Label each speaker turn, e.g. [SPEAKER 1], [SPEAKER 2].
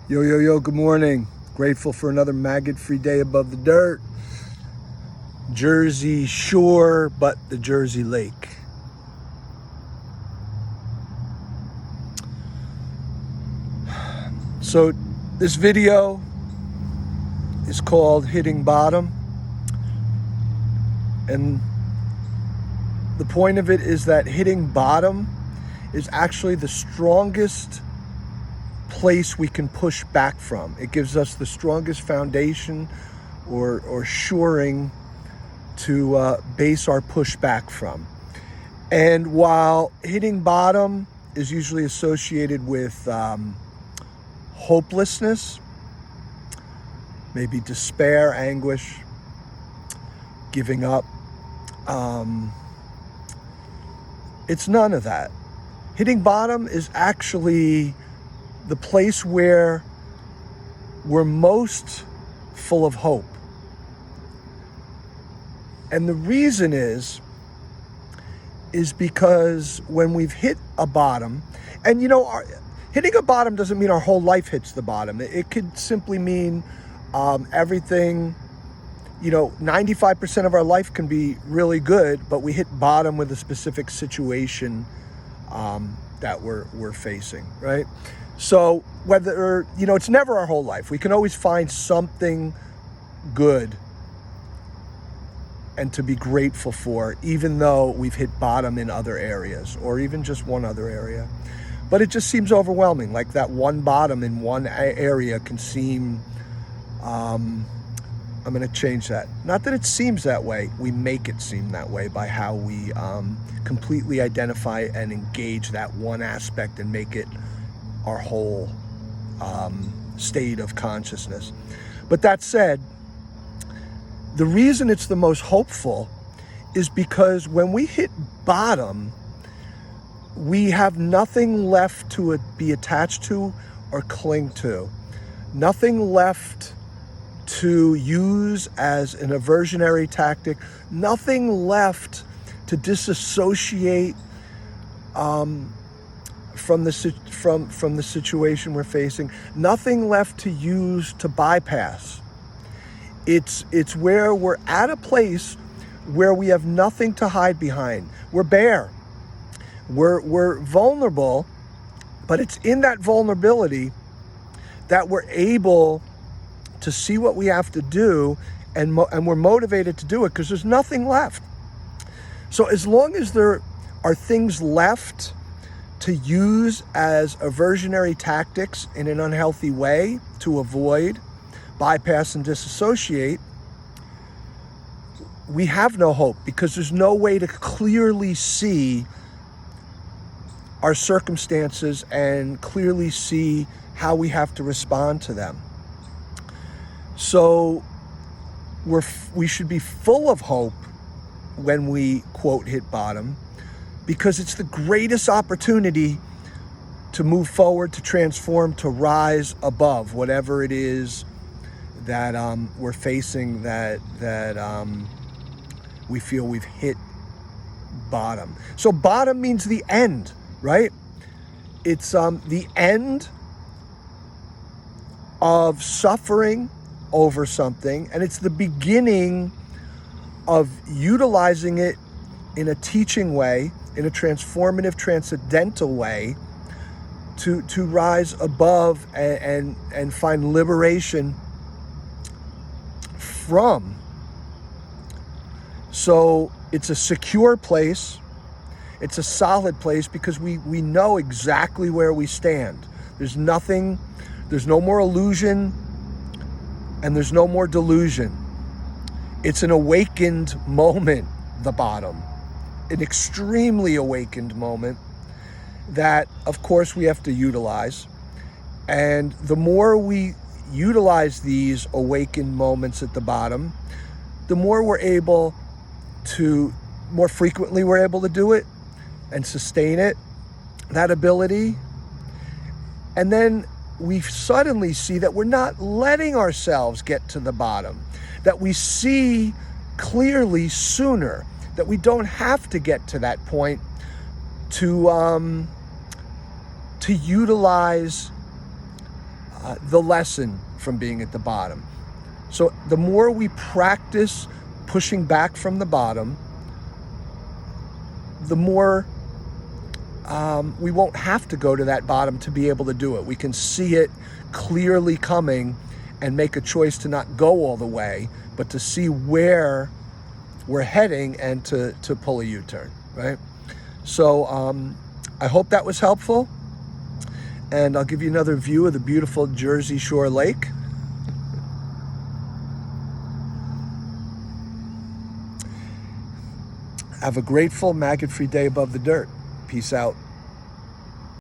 [SPEAKER 1] Yo, yo, yo, good morning. Grateful for another maggot-free day above the dirt. Jersey Shore, but the Jersey Lake. So this video is called Hitting Bottom. And the point of it is that hitting bottom is actually the strongest place we can push back from. It gives us the strongest foundation or shoring to base our push back from. And while hitting bottom is usually associated with hopelessness, maybe despair, anguish, giving up, it's none of that. Hitting bottom is actually the place where we're most full of hope. And the reason is because when we've hit a bottom, and hitting a bottom doesn't mean our whole life hits the bottom. It could simply mean everything, 95% of our life can be really good, but we hit bottom with a specific situation that we're facing, right? So whether, it's never our whole life. We can always find something good and to be grateful for, even though we've hit bottom in other areas or even just one other area. But it just seems overwhelming. Like that one bottom in one area can seem, I'm going to change that. Not that it seems that way. We make it seem that way by how we completely identify and engage that one aspect and make it our whole state of consciousness. But that said, the reason it's the most hopeful is because when we hit bottom, we have nothing left to be attached to or cling to. Nothing left to use as an aversionary tactic. Nothing left to disassociate from the situation we're facing. Nothing left to use to bypass. It's where we're at a place where we have nothing to hide behind. We're bare. We're vulnerable, but it's in that vulnerability that we're able to see what we have to do, and we're motivated to do it because there's nothing left. So as long as there are things left to use as aversionary tactics in an unhealthy way to avoid, bypass, and disassociate, we have no hope because there's no way to clearly see our circumstances and clearly see how we have to respond to them. So we should be full of hope when we, quote, hit bottom, because it's the greatest opportunity to move forward, to transform, to rise above whatever it is that we're facing, that we feel we've hit bottom. So bottom means the end, right? It's the end of suffering over something, and it's the beginning of utilizing it in a teaching way, in a transformative, transcendental way, to rise above and find liberation from. So it's a secure place. It's a solid place because we know exactly where we stand. There's no more illusion, and there's no more delusion. It's an awakened moment, the bottom. An extremely awakened moment that, of course, we have to utilize. And the more we utilize these awakened moments at the bottom, the more more frequently we're able to do it and sustain it, that ability. And then we suddenly see that we're not letting ourselves get to the bottom, that we see clearly sooner, that we don't have to get to that point to utilize the lesson from being at the bottom. So the more we practice pushing back from the bottom, the more we won't have to go to that bottom to be able to do it. We can see it clearly coming and make a choice to not go all the way, but to see where we're heading and to pull a U-turn, right? So I hope that was helpful. And I'll give you another view of the beautiful Jersey Shore Lake. Have a grateful, maggot-free day above the dirt. Peace out.